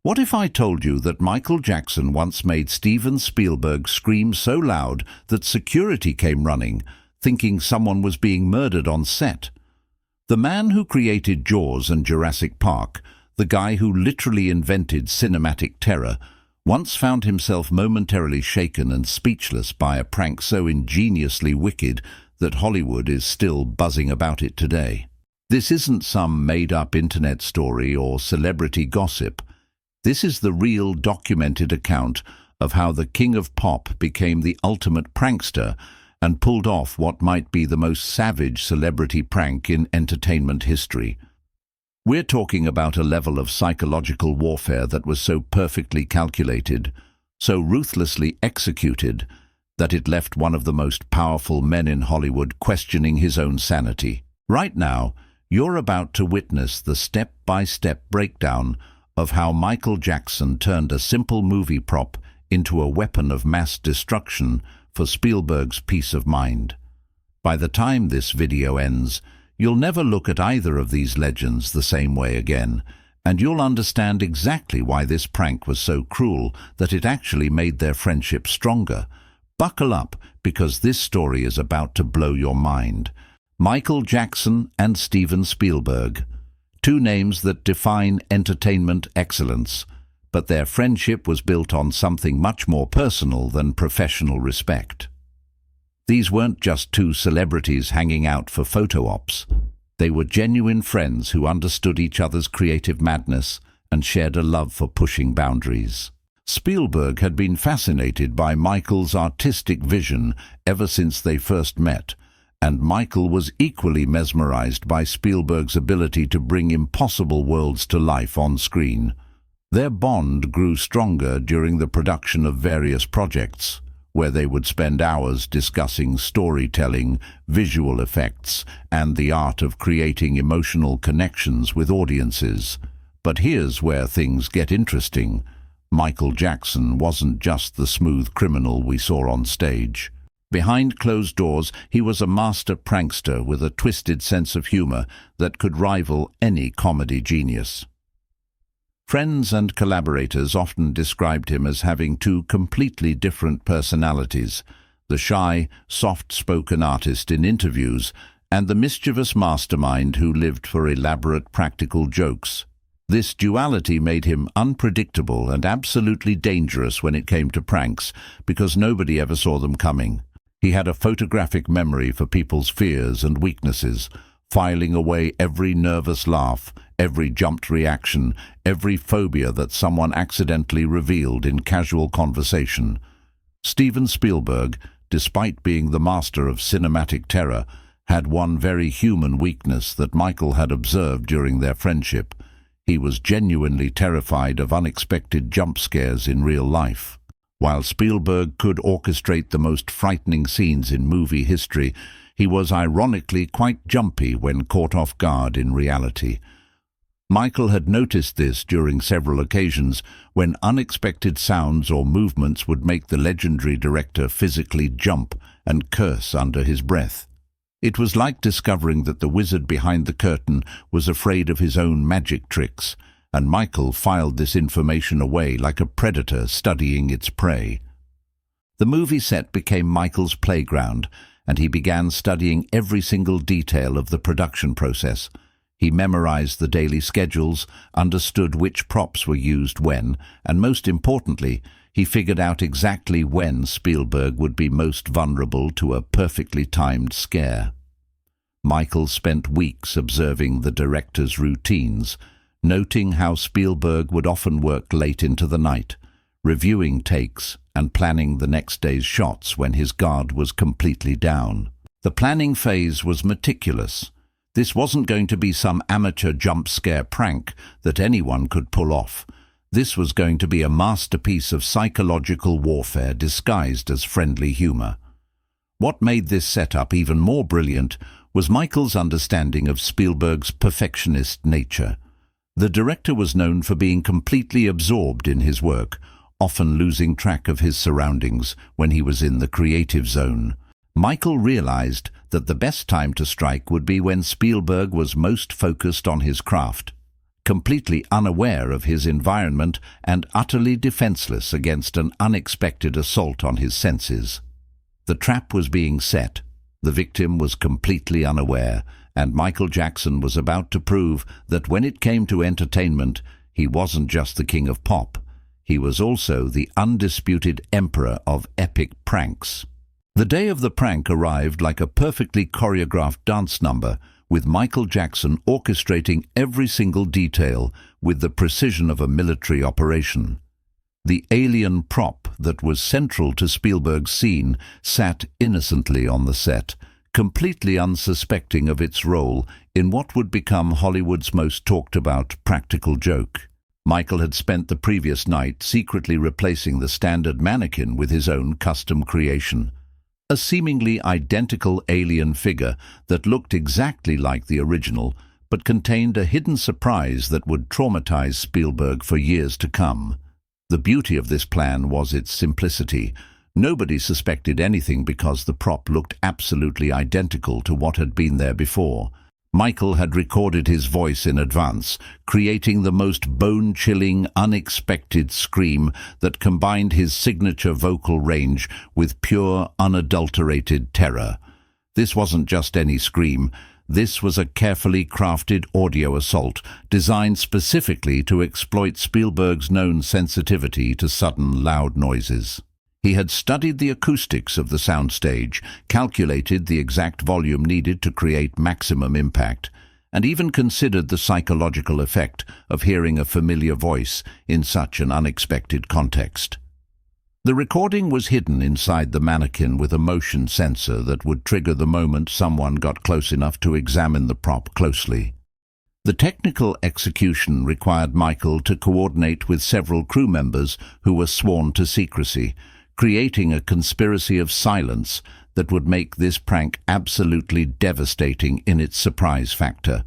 What if I told you that Michael Jackson once made Steven Spielberg scream so loud that security came running, thinking someone was being murdered on set? The man who created Jaws and Jurassic Park, the guy who literally invented cinematic terror, once found himself momentarily shaken and speechless by a prank so ingeniously wicked that Hollywood is still buzzing about it today. This isn't some made-up internet story or celebrity gossip. This is the real documented account of how the king of pop became the ultimate prankster and pulled off what might be the most savage celebrity prank in entertainment history. We're talking about a level of psychological warfare that was so perfectly calculated, so ruthlessly executed, that it left one of the most powerful men in Hollywood questioning his own sanity. Right now, you're about to witness the step-by-step breakdown of how Michael Jackson turned a simple movie prop into a weapon of mass destruction for Spielberg's peace of mind. By the time this video ends, you'll never look at either of these legends the same way again, and you'll understand exactly why this prank was so cruel that it actually made their friendship stronger. Buckle up, because this story is about to blow your mind. Michael Jackson and Steven Spielberg. Two names that define entertainment excellence, but their friendship was built on something much more personal than professional respect. These weren't just two celebrities hanging out for photo ops. They were genuine friends who understood each other's creative madness and shared a love for pushing boundaries. Spielberg had been fascinated by Michael's artistic vision ever since they first met, and Michael was equally mesmerized by Spielberg's ability to bring impossible worlds to life on screen. Their bond grew stronger during the production of various projects, where they would spend hours discussing storytelling, visual effects, and the art of creating emotional connections with audiences. But here's where things get interesting. Michael Jackson wasn't just the smooth criminal we saw on stage. Behind closed doors, he was a master prankster with a twisted sense of humor that could rival any comedy genius. Friends and collaborators often described him as having two completely different personalities: the shy, soft-spoken artist in interviews and the mischievous mastermind who lived for elaborate practical jokes. This duality made him unpredictable and absolutely dangerous when it came to pranks, because nobody ever saw them coming. He had a photographic memory for people's fears and weaknesses, filing away every nervous laugh, every jumped reaction, every phobia that someone accidentally revealed in casual conversation. Steven Spielberg, despite being the master of cinematic terror, had one very human weakness that Michael had observed during their friendship. He was genuinely terrified of unexpected jump scares in real life. While Spielberg could orchestrate the most frightening scenes in movie history, he was ironically quite jumpy when caught off guard in reality. Michael had noticed this during several occasions when unexpected sounds or movements would make the legendary director physically jump and curse under his breath. It was like discovering that the wizard behind the curtain was afraid of his own magic tricks, and Michael filed this information away like a predator studying its prey. The movie set became Michael's playground, and he began studying every single detail of the production process. He memorized the daily schedules, understood which props were used when, and most importantly, he figured out exactly when Spielberg would be most vulnerable to a perfectly timed scare. Michael spent weeks observing the director's routines, noting how Spielberg would often work late into the night, reviewing takes and planning the next day's shots when his guard was completely down. The planning phase was meticulous. This wasn't going to be some amateur jump scare prank that anyone could pull off. This was going to be a masterpiece of psychological warfare disguised as friendly humor. What made this setup even more brilliant was Michael's understanding of Spielberg's perfectionist nature. The director was known for being completely absorbed in his work, often losing track of his surroundings when he was in the creative zone. Michael realized that the best time to strike would be when Spielberg was most focused on his craft. completely unaware of his environment and utterly defenseless against an unexpected assault on his senses. The trap was being set. The victim was completely unaware, and Michael Jackson was about to prove that when it came to entertainment, he wasn't just the king of pop. He was also the undisputed emperor of epic pranks. The day of the prank arrived like a perfectly choreographed dance number, with Michael Jackson orchestrating every single detail with the precision of a military operation. The alien prop that was central to Spielberg's scene sat innocently on the set, completely unsuspecting of its role in what would become Hollywood's most talked-about practical joke. Michael had spent the previous night secretly replacing the standard mannequin with his own custom creation. A seemingly identical alien figure that looked exactly like the original, but contained a hidden surprise that would traumatize Spielberg for years to come. The beauty of this plan was its simplicity. Nobody suspected anything because the prop looked absolutely identical to what had been there before. Michael had recorded his voice in advance, creating the most bone-chilling, unexpected scream that combined his signature vocal range with pure, unadulterated terror. This wasn't just any scream. This was a carefully crafted audio assault designed specifically to exploit Spielberg's known sensitivity to sudden, loud noises. He had studied the acoustics of the soundstage, calculated the exact volume needed to create maximum impact, and even considered the psychological effect of hearing a familiar voice in such an unexpected context. The recording was hidden inside the mannequin with a motion sensor that would trigger the moment someone got close enough to examine the prop closely. The technical execution required Michael to coordinate with several crew members who were sworn to secrecy, creating a conspiracy of silence that would make this prank absolutely devastating in its surprise factor.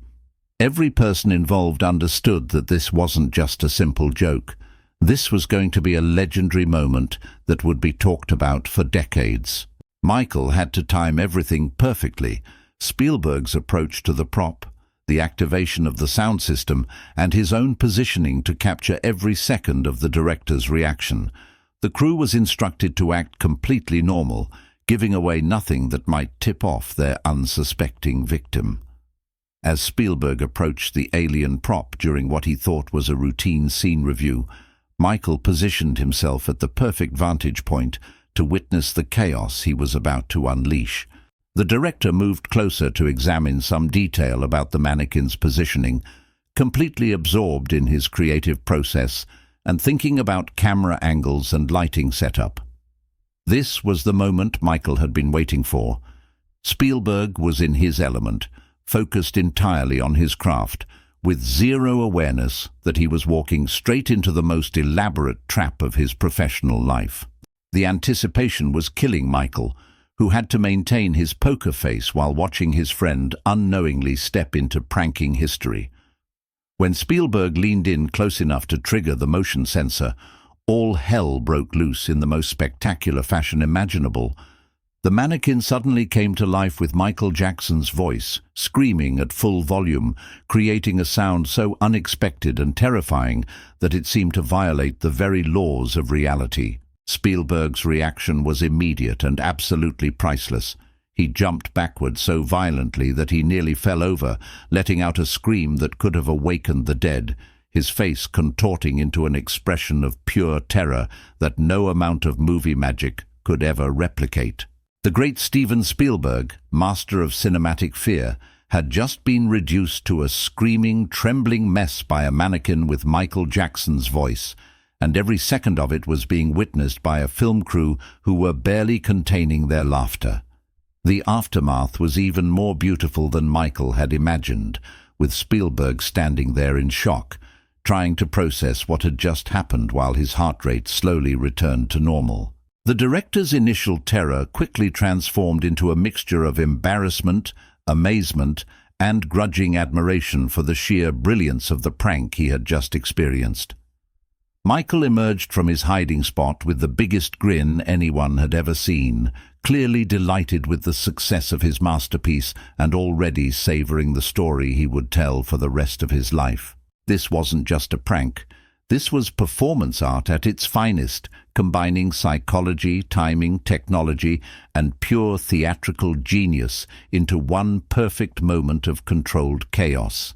Every person involved understood that this wasn't just a simple joke. This was going to be a legendary moment that would be talked about for decades. Michael had to time everything perfectly. Spielberg's approach to the prop, the activation of the sound system, and his own positioning to capture every second of the director's reaction. The crew was instructed to act completely normal, giving away nothing that might tip off their unsuspecting victim. As Spielberg approached the alien prop during what he thought was a routine scene review, Michael positioned himself at the perfect vantage point to witness the chaos he was about to unleash. The director moved closer to examine some detail about the mannequin's positioning, completely absorbed in his creative process and thinking about camera angles and lighting setup. This was the moment Michael had been waiting for. Spielberg was in his element, focused entirely on his craft, with zero awareness that he was walking straight into the most elaborate trap of his professional life. The anticipation was killing Michael, who had to maintain his poker face while watching his friend unknowingly step into pranking history. When Spielberg leaned in close enough to trigger the motion sensor, all hell broke loose in the most spectacular fashion imaginable. The mannequin suddenly came to life with Michael Jackson's voice, screaming at full volume, creating a sound so unexpected and terrifying that it seemed to violate the very laws of reality. Spielberg's reaction was immediate and absolutely priceless. He jumped backward so violently that he nearly fell over, letting out a scream that could have awakened the dead, his face contorting into an expression of pure terror that no amount of movie magic could ever replicate. The great Steven Spielberg, master of cinematic fear, had just been reduced to a screaming, trembling mess by a mannequin with Michael Jackson's voice, and every second of it was being witnessed by a film crew who were barely containing their laughter. The aftermath was even more beautiful than Michael had imagined, with Spielberg standing there in shock, trying to process what had just happened while his heart rate slowly returned to normal. The director's initial terror quickly transformed into a mixture of embarrassment, amazement, and grudging admiration for the sheer brilliance of the prank he had just experienced. Michael emerged from his hiding spot with the biggest grin anyone had ever seen, clearly delighted with the success of his masterpiece and already savoring the story he would tell for the rest of his life. This wasn't just a prank. This was performance art at its finest, combining psychology, timing, technology, and pure theatrical genius into one perfect moment of controlled chaos.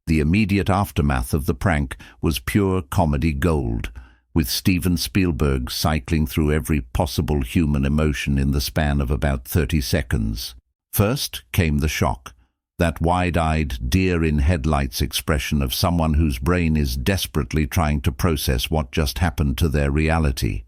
The immediate aftermath of the prank was pure comedy gold, with Steven Spielberg cycling through every possible human emotion in the span of about 30 seconds. First came the shock. That wide-eyed, deer-in-headlights expression of someone whose brain is desperately trying to process what just happened to their reality.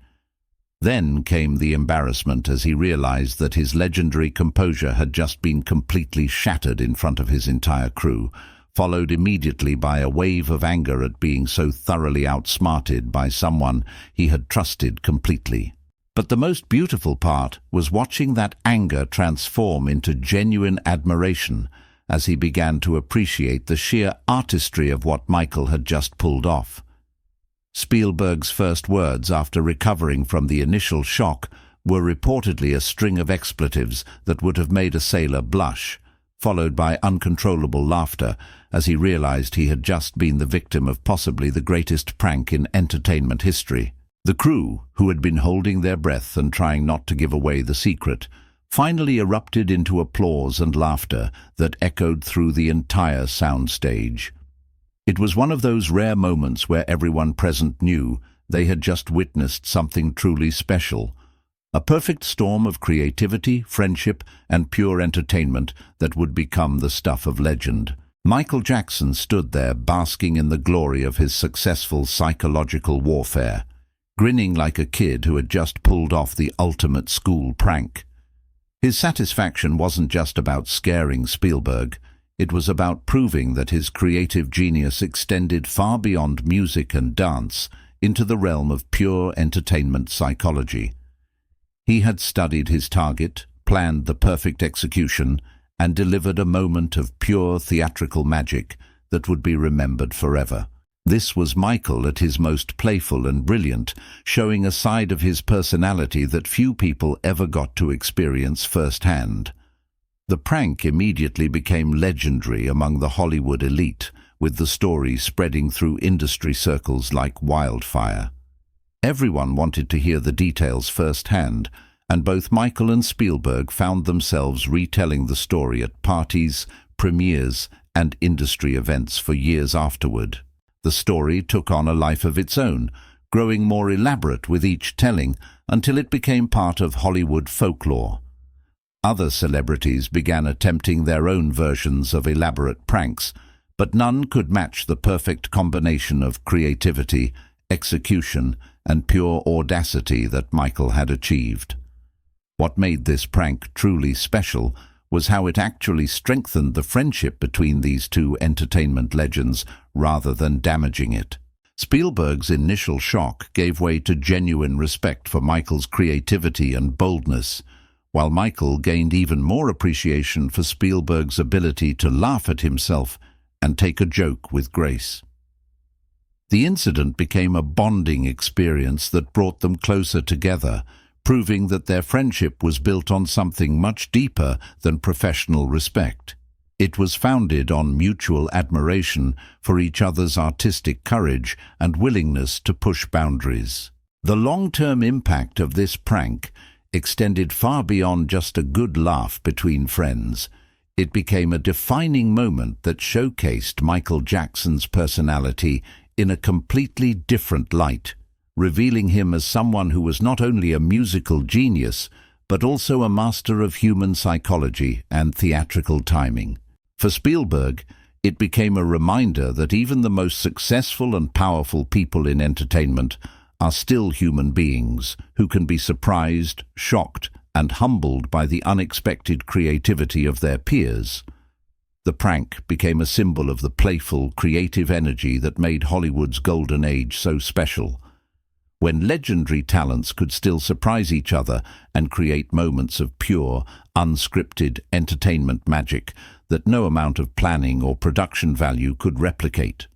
Then came the embarrassment as he realized that his legendary composure had just been completely shattered in front of his entire crew, followed immediately by a wave of anger at being so thoroughly outsmarted by someone he had trusted completely. But the most beautiful part was watching that anger transform into genuine admiration as he began to appreciate the sheer artistry of what Michael had just pulled off. Spielberg's first words after recovering from the initial shock were reportedly a string of expletives that would have made a sailor blush, followed by uncontrollable laughter as he realized he had just been the victim of possibly the greatest prank in entertainment history. The crew, who had been holding their breath and trying not to give away the secret, finally erupted into applause and laughter that echoed through the entire soundstage. It was one of those rare moments where everyone present knew they had just witnessed something truly special, a perfect storm of creativity, friendship, and pure entertainment that would become the stuff of legend. Michael Jackson stood there basking in the glory of his successful psychological warfare, grinning like a kid who had just pulled off the ultimate school prank. His satisfaction wasn't just about scaring Spielberg. It was about proving that his creative genius extended far beyond music and dance into the realm of pure entertainment psychology. He had studied his target, planned the perfect execution, and delivered a moment of pure theatrical magic that would be remembered forever. This was Michael at his most playful and brilliant, showing a side of his personality that few people ever got to experience firsthand. The prank immediately became legendary among the Hollywood elite, with the story spreading through industry circles like wildfire. Everyone wanted to hear the details firsthand, and both Michael and Spielberg found themselves retelling the story at parties, premieres, and industry events for years afterward. The story took on a life of its own, growing more elaborate with each telling until it became part of Hollywood folklore. Other celebrities began attempting their own versions of elaborate pranks, but none could match the perfect combination of creativity, execution, and pure audacity that Michael had achieved. What made this prank truly special was how it actually strengthened the friendship between these two entertainment legends rather than damaging it. Spielberg's initial shock gave way to genuine respect for Michael's creativity and boldness, while Michael gained even more appreciation for Spielberg's ability to laugh at himself and take a joke with grace. The incident became a bonding experience that brought them closer together, proving that their friendship was built on something much deeper than professional respect. It was founded on mutual admiration for each other's artistic courage and willingness to push boundaries. The long-term impact of this prank extended far beyond just a good laugh between friends. It became a defining moment that showcased Michael Jackson's personality in a completely different light, revealing him as someone who was not only a musical genius, but also a master of human psychology and theatrical timing. For Spielberg, it became a reminder that even the most successful and powerful people in entertainment are still human beings who can be surprised, shocked, and humbled by the unexpected creativity of their peers. The prank became a symbol of the playful, creative energy that made Hollywood's golden age so special, when legendary talents could still surprise each other and create moments of pure, unscripted entertainment magic that no amount of planning or production value could replicate.